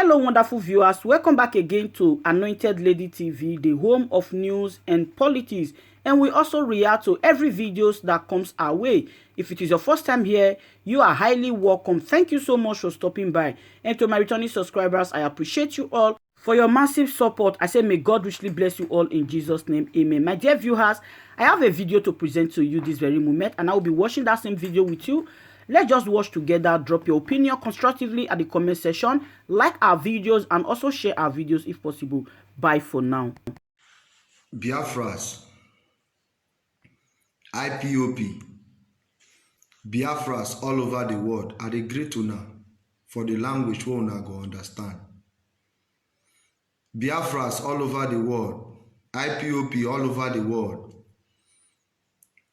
Hello, wonderful viewers. Welcome back again to Anointed Lady TV, the home of news and politics. And we also react to every videos that comes our way. If it is your first time here, you are highly welcome. Thank you so much for stopping by. And to my returning subscribers, I appreciate you all for your massive support. I say may God richly bless you all in Jesus' name. Amen. My dear viewers, I have a video to present to you this very moment, and I will be watching that same video with you. Let's just watch together. Drop your opinion constructively at the comment section. Like our videos and also share our videos if possible. Bye for now. Biafras, IPOP, Biafras all over the world are the great una for the language we una go understand. Biafras all over the world, IPOP all over the world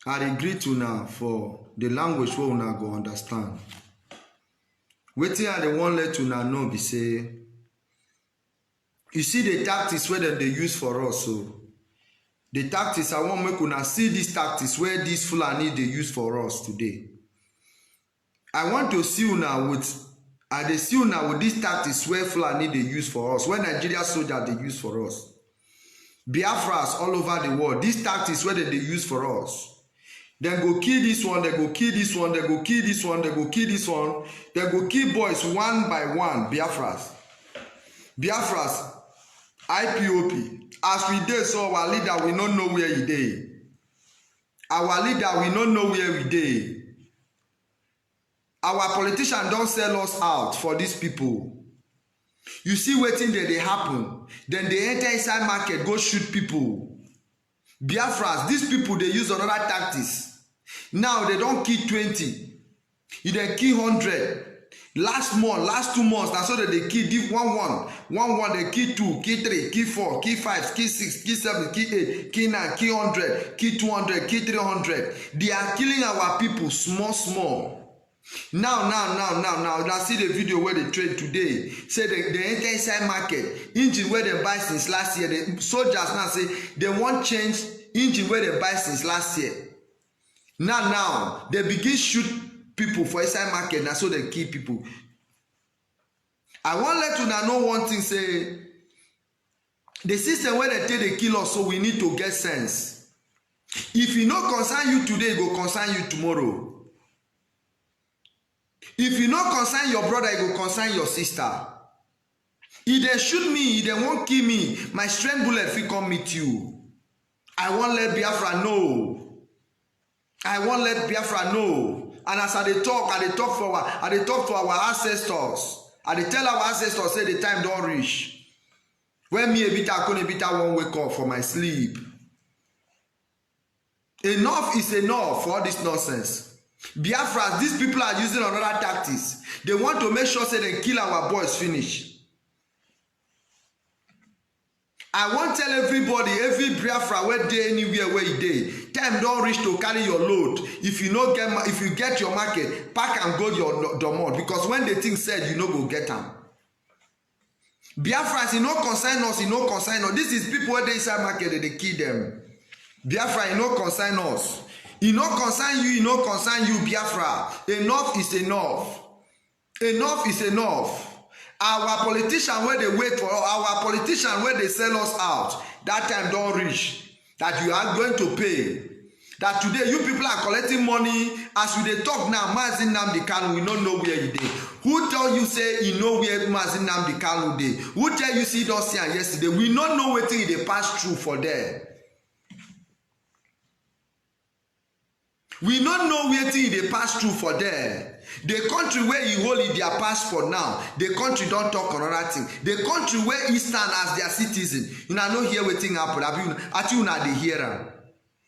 are the great una for the language we una go understand. Wetin I dey wan let una know be say, you see the tactics wey dem dey use for us. So the tactics, I wan make una see these tactics where these Fulani dey use for us today. I want to see una with, I dey see una with these tactics where Fulani dey use for us, where Nigeria soldiers dey use for us. Biafras all over the world, these tactics where they use for us. Then go kill this one, they go kill this one, they go kill this one, they go kill this one, they go kill boys one by one. Biafras, IPOP. As we dey, so our leader we don't know where he dey. Our leader we don't know where we dey. Our politicians don't sell us out for these people. You see wetin dey happen. Then they enter inside market, go shoot people. Biafras, these people they use another tactics. Now they don't kill 20. You then kill 100. Last month, last 2 months, that's so that they kill give 1 they kill 2, kill 3, kill 4, kill 5, kill 6, kill 7, kill 8, kill 9, kill 100, kill 200, kill 300. They are killing our people small. Now see the video where they trade today. Say they enter inside market. Engine where they buy since last year. The soldiers now say they want change engine where they buy since last year. Now they begin shoot people for inside market. Now so they kill people. I want let you know one thing. Say the system where they take they kill us, so we need to get sense. If it no concern you today, it go concern you tomorrow. If you not concern your brother, it will concern your sister. If they shoot me, if they won't kill me, my strength bullet will come meet you. I won't let Biafra know. I won't let Biafra know. And as I talk to our ancestors. I tell our ancestors say the time don't reach. When me Ebita won't wake up for my sleep. Enough is enough for all this nonsense. Biafra, these people are using another tactics. They want to make sure say they kill our boys finish. I want to tell everybody, every Biafra where they anywhere where you dey, time don't reach to carry your load. If you get your market, pack and go your domot, because when the thing said you no go get them. Biafra, you no concern us, you no concern us. This is people where they inside market they kill them. Biafra, you no concern us. It no concern you, it no concern you, Biafra. Enough is enough. Enough is enough. Our politicians where they wait for our politicians where they sell us out, that time don't reach. That you are going to pay. That today you people are collecting money. As we they talk now, Mazi Nnamdi Kanu, we don't know where you dey. Who tell you say you know where Mazi Nnamdi Kanu dey? Who tell you see don't see yesterday? We don't know what thing they pass through for there. We don't know where thing they pass through for there. The country where you hold their passport now, the country don't talk another thing. The country where Eastern as their citizen, you know no hear what thing happen. At you now they hear them.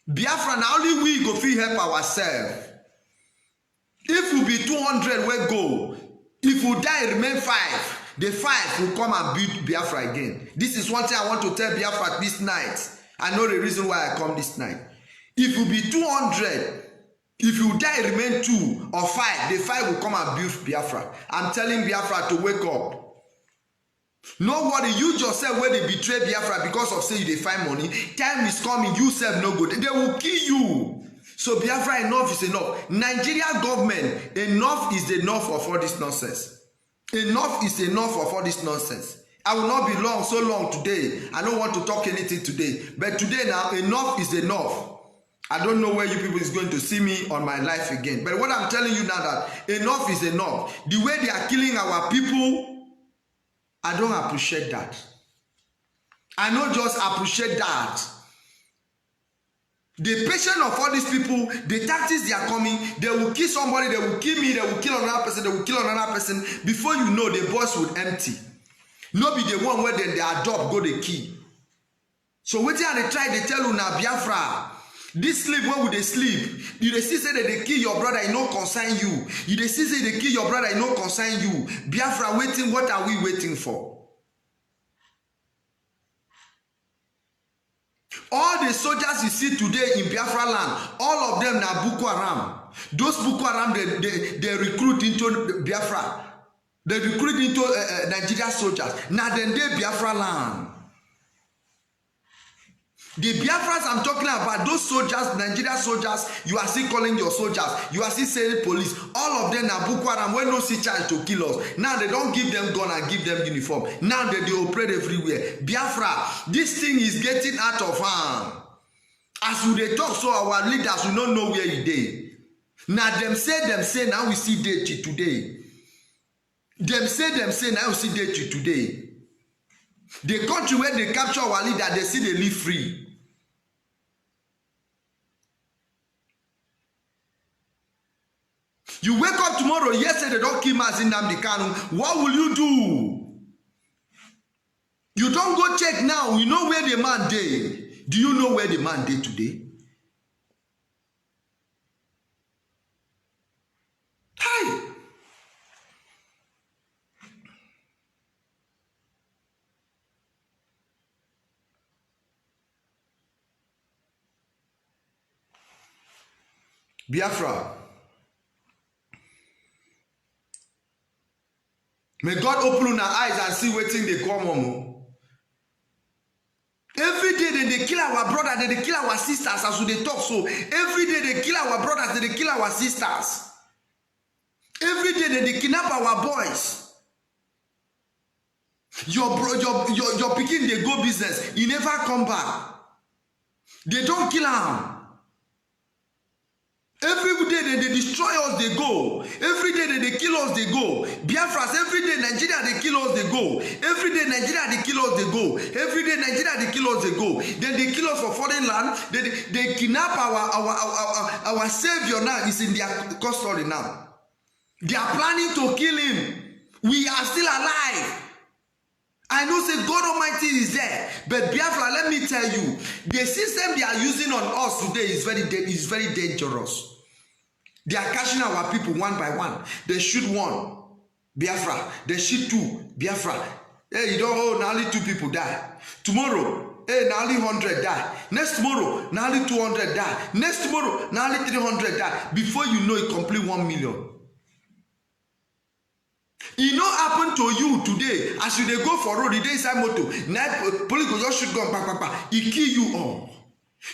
Biafra, now only we go feel help ourselves. If we be 200 we go. If we die, remain 5. The 5 will come and build Biafra again. This is one thing I want to tell Biafra this night. I know the reason why I come this night. If we be 200, if you die, remain 2 or 5, the 5 will come and build Biafra. I'm telling Biafra to wake up. No worry, you yourself where they betray Biafra because of say you they find money. Time is coming, you self no good. They will kill you. So Biafra, enough is enough. Nigeria government, enough is enough of all this nonsense. Enough is enough of all this nonsense. I will not be so long today. I don't want to talk anything today. But today now, enough is enough. I don't know where you people is going to see me on my life again. But what I'm telling you now that enough is enough. The way they are killing our people, I don't appreciate that. I don't just appreciate that. The patience of all these people, the tactics they are coming, they will kill somebody, they will kill me, they will kill another person, they will kill another person. Before you know, the boss will empty. No be the one where they adopt, go the key. So wetin I dey try, they tell you now, Biafra. This sleep, where would they sleep? You dey see say that they kill your brother, it no concern you. You dey see say they kill your brother, it no concern you. Biafra waiting, what are we waiting for? All the soldiers you see today in Biafra land, all of them na Boko Haram. Those Boko Haram, they recruit into Biafra. They recruit into Nigeria soldiers. Now then they Biafra land. The Biafrans I'm talking about, those soldiers, Nigeria soldiers, you are still calling your soldiers, you are still saying police. All of them are Boko Haram, when no see chance to kill us. Now they don't give them gun and give them uniform. Now they operate everywhere. Biafra, this thing is getting out of hand. As we dey talk, so our leaders will not know where e dey. Now them say, now we see day today. Them say, now we see day today. The country where they capture our leader, they see they live free. You wake up tomorrow, yesterday they don't kill Mazi Nnamdi Kanu. What will you do? You don't go check now. You know where the man dey. Do you know where the man dey today? Hi. Biafra. May God open our eyes and see wetin dey come on. Every day they kill our brother, they kill our sisters as we dey talk so. Every day they kill our brothers, they kill our sisters. Every day they kidnap our boys. Your pikin dey go business, he never come back. They don't kill him. Every day they destroy us, they go. Every day they kill us, they go. Biafras, every day Nigeria they kill us, they go. Every day Nigeria they kill us, they go. Every day Nigeria they kill us, they go. Then they kill us for foreign land. They kidnap our savior now. Is in their custody now. They are planning to kill him. We are still alive. I know say God Almighty is there, but Biafra, let me tell you, the system they are using on us today is very dangerous. They are catching our people one by one. They shoot one, Biafra. They shoot two, Biafra. Hey, you don't know, now only 2 people die. Tomorrow, hey, now only 100 die. Next tomorrow, now only 200 die. Next tomorrow, now only 300 die. Before you know it, complete 1 million. E no happen to you today as you dey go for road, you dey inside motor, night police go just shoot gun kpakpakpa, e kill you all.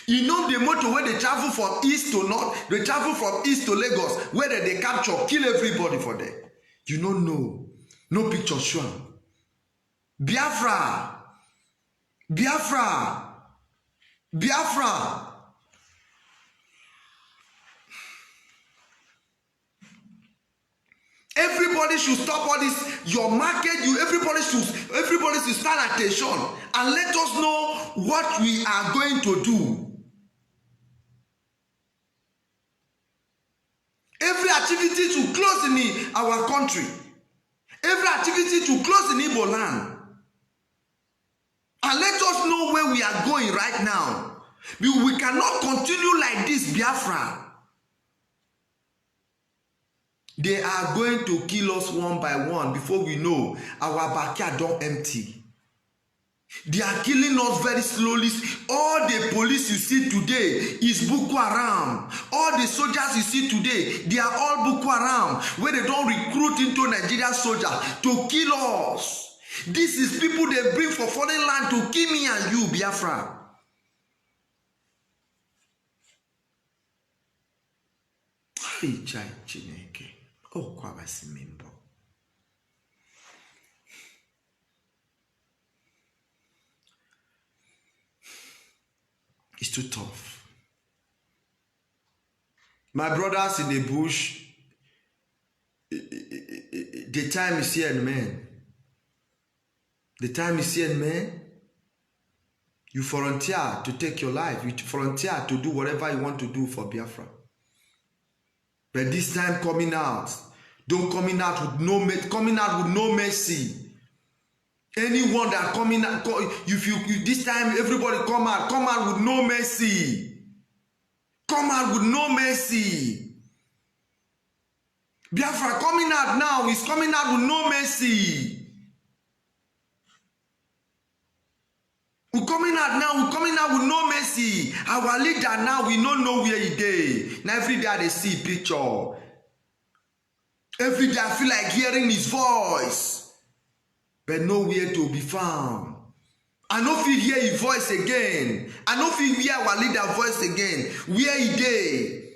You know the motor where they travel from east to north, they travel from east to Lagos, where they capture, kill everybody for there. You don't know. No picture show. Biafra. Biafra. Biafra. Everybody should stop all this. Your market, everybody should stand attention and let us know what we are going to do. Every activity to close in our country, every activity to close in Igbo land, and let us know where we are going right now. We cannot continue like this, Biafra. They are going to kill us one by one before we know our backyard don't empty. They are killing us very slowly. All the police you see today is Boko Haram. All the soldiers you see today, they are all Boko Haram, where they don't recruit into Nigeria soldiers to kill us. This is people they bring for foreign land to kill me and you, Biafra. Oh, Kwabasimimbo. too tough. My brothers in the bush, the time is here, man. The time is here, man. You volunteer to take your life. You volunteer to do whatever you want to do for Biafra. But this time coming out, don't coming out with no mercy. Anyone that coming out, if this time everybody come out with no mercy. Come out with no mercy. Biafra coming out now is coming out with no mercy. We're coming out with no mercy. Our leader now, we don't know where he is. Now every day they see picture. Every day I feel like hearing his voice. But nowhere to be found. I no fit hear his voice again. I no fit hear our leader voice again. Where he dey?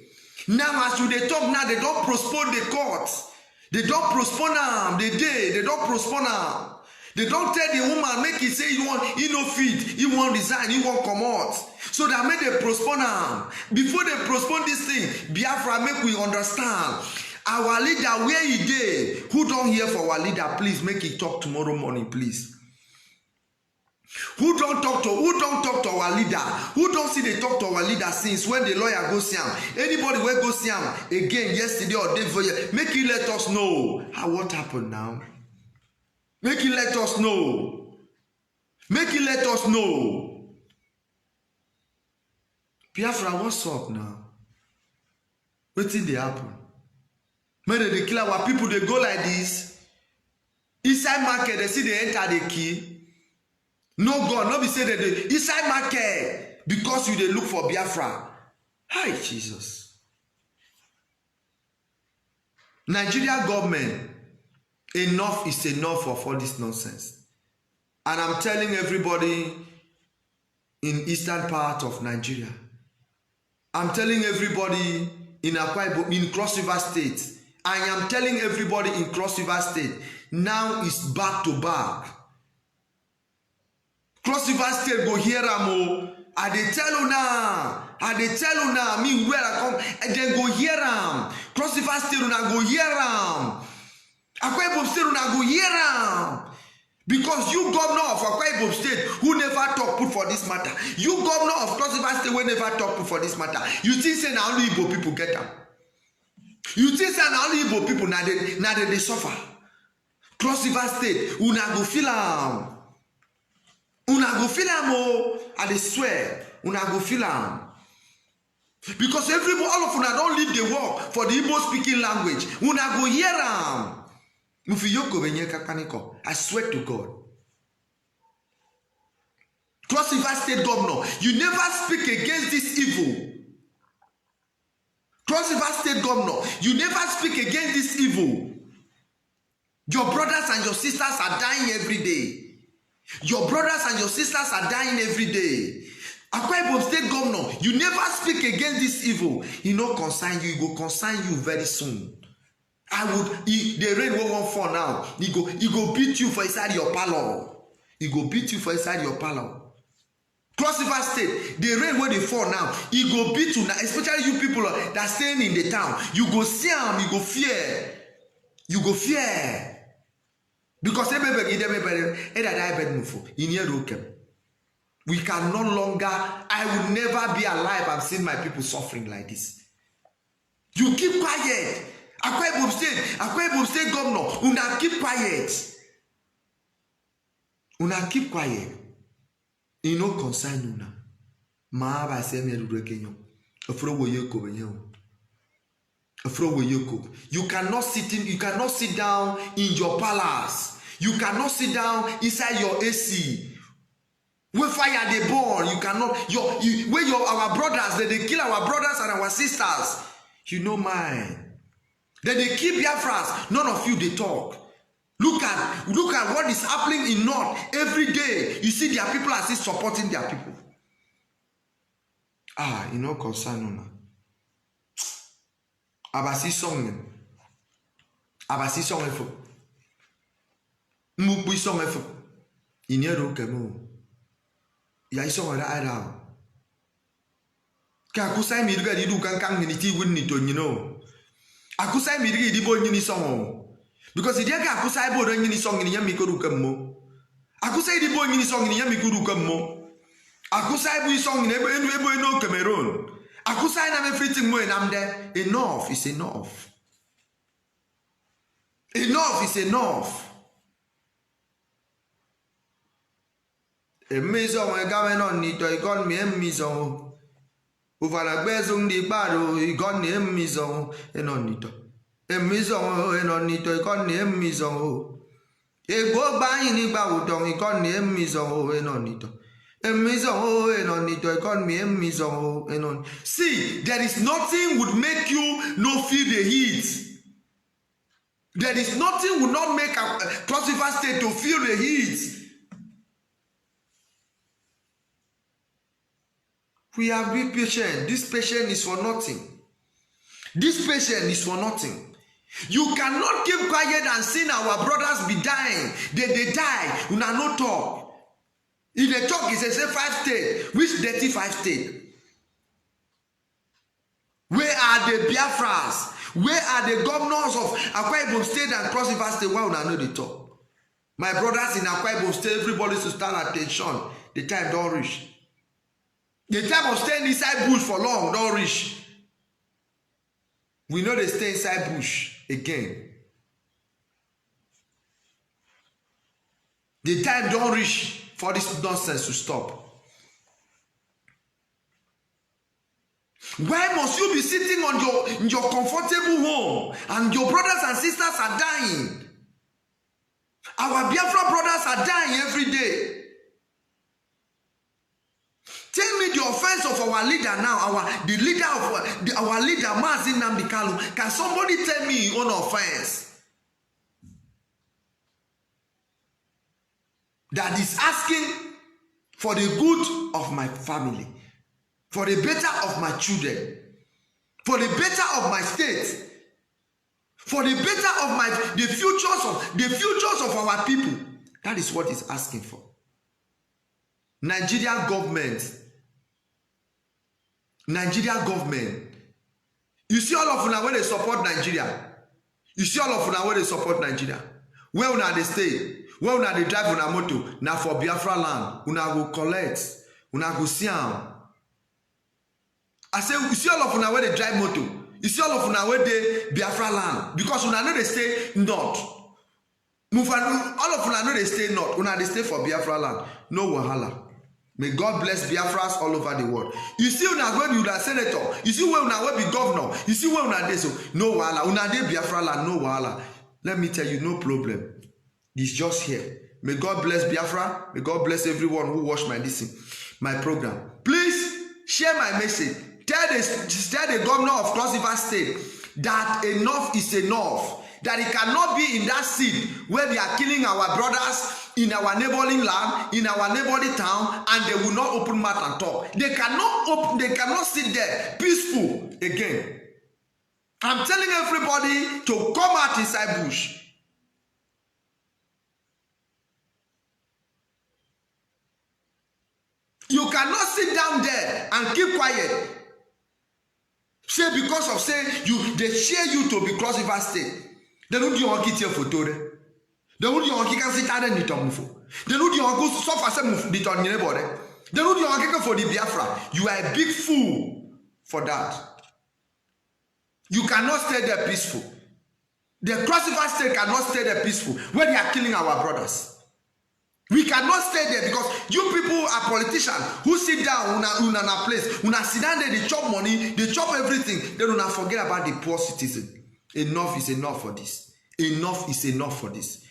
Now as you dey talk now, they don't postpone the court. They don't postpone am. They don't postpone am. They don't tell the woman make it say he no fit, he won't resign, he won't come out. So that make they postpone am. Before they postpone this thing, Biafra make we understand. Our leader, where he dey? Who don't hear for our leader? Please make it talk tomorrow morning, please. Who don't talk to our leader? Who don't see they talk to our leader since when the lawyer go see him? Anybody will go see him again yesterday or day before? Make it let us know what happened now. Make it let us know. Make it let us know. Biafra, what's up now? What did they happen? When they kill our people, they go like this. Inside market, they see they enter the key. No God, no be say that they inside market because you they look for Biafra. Hi, Jesus. Nigeria government, enough is enough of all this nonsense. And I'm telling everybody in eastern part of Nigeria, I'm telling everybody in Akwa Ibom, in Cross River State, I am telling everybody in Cross River State, now is back to back. Cross River State go hear am. I dey tell you now, me where I come, and then go hear am. Cross River State una go hear am. Akwa Ibom State una go hear am. Because you governor of Akwa Ibom State who never talk put for this matter. You governor of Cross River State who never talk put for this matter. You think say na only Igbo people get am. You think say na only Igbo people na they suffer. Cross River State una go feel am. Una go feel am I dey swear. Una go feel am. Because all of una don't leave the work for the Igbo speaking language. Una go hear am. I swear to God. Cross River State governor, you never speak against this evil. Cross River State governor, you never speak against this evil. Your brothers and your sisters are dying every day. Your brothers and your sisters are dying every day. Akwa Ibom State governor, you never speak against this evil. He no concern you, he go concern you very soon. The rain won't fall now. He go beat you for inside your parlor. He go beat you for inside your parlor. Cross River State, the rain where they fall now, he go beat you now, especially you people that staying in the town. You go see him, you go fear. You go fear. Because we can no longer, I will never be alive. I've seen my people suffering like this. You keep quiet. Akwa Ibom State governor, una keep quiet. Una keep quiet. You no concern una. Ma ba se me rudo kenyo. Afro wo yeko benyo. Afro wo yeko. You cannot sit down in your palace. You cannot sit down inside your AC. Where fire they burn, you cannot. Our brothers, they kill our brothers and our sisters. You know mine. Then they keep Biafras. None of you they talk. Look at what is happening in North every day. You see their people are still supporting their people. You know concern una. Abasi song efo. Mukbu song efo. Inyero kemo. Ya song ara. Ka kusai mi riga di du kan ni ti win ni to nyino. Akusai mi riga di bo nyini song. Because idia ka akusai bo nyini song ni yami ko ru kammo. Akusai di bo nyini song ni yami ko ru kammo. Akusai bu song ni ebo no Cameroon. Akusai na me everything mo enamde. Enough is enough. Enough is enough. Maison e gamen on ni to ikon mi maison. Uvara bezung di baro ikon ni maison enon ni to. Maison enon ni to ikon ni maison. E go ba yin ni ba udon ikon ni maison enon ni to. Maison enon ni to ikon mi maison enon. See, there is nothing would make you no feel the heat. There is nothing would not make a Cross River State to feel the heat. We have been patient. This patient is for nothing. This patient is for nothing. You cannot keep quiet and see our brothers be dying. They die. You are not talk. If they talk, it's a 5 state. Which dirty 5 state? Where are the Biafras? Where are the governors of Akwa Ibom State and Cross River State? Why would I know the talk? My brothers in Akwa Ibom State, everybody should stand at attention. The time don't reach. The time of staying inside bush for long don't reach. We know they stay inside bush again. The time don't reach for this nonsense to stop. Why must you be sitting on in your comfortable home and your brothers and sisters are dying? Our Biafra brothers are dying every day. Tell me the offense of our leader now, the leader of our leader, Mazi Nnamdi Kanu. Can somebody tell me his own offense? That is asking for the good of my family, for the better of my children, for the better of my state, for the better of the futures of our people. That is what he's asking for. Nigerian government. You see all of them when they support Nigeria. You see all of them when they support Nigeria. Where una they stay? Where una they drive una motor? Now for Biafra land, una go collect, una go see am. I say you see all of them when they drive motor. You see all of them when they Biafra land because una know they stay north. All of them know they stay north. Una they stay for Biafra land. No wahala. May God bless Biafras all over the world. You see una go be una senator. You see where una be governor. You see where una dey so. No wahala. Una dey Biafra land. No wahala. Let me tell you, no problem. It's just here. May God bless Biafra. May God bless everyone who watch my program. Please share my message. Tell the governor of Cross River State that enough is enough. That it cannot be in that seat where they are killing our brothers in our neighboring land, in our neighboring town, and they will not open mouth and talk. They cannot sit there peaceful again. I'm telling everybody to come out inside bush. You cannot sit down there and keep quiet. Say because of they share you to be Cross River State. They don't do your kitchen photo. They don't do your kitchen sit down in the tomufo. They don't do your go suffer some the ton anybody. They don't do your kitchen for the Biafra. You are a big fool for that. You cannot stay there peaceful. The Cross River State cannot stay there peaceful when they are killing our brothers. We cannot stay there because you people are politicians who sit down in a place, una sit down there, they chop money, they chop everything. They do not forget about the poor citizen. Enough is enough for this. Enough is enough for this.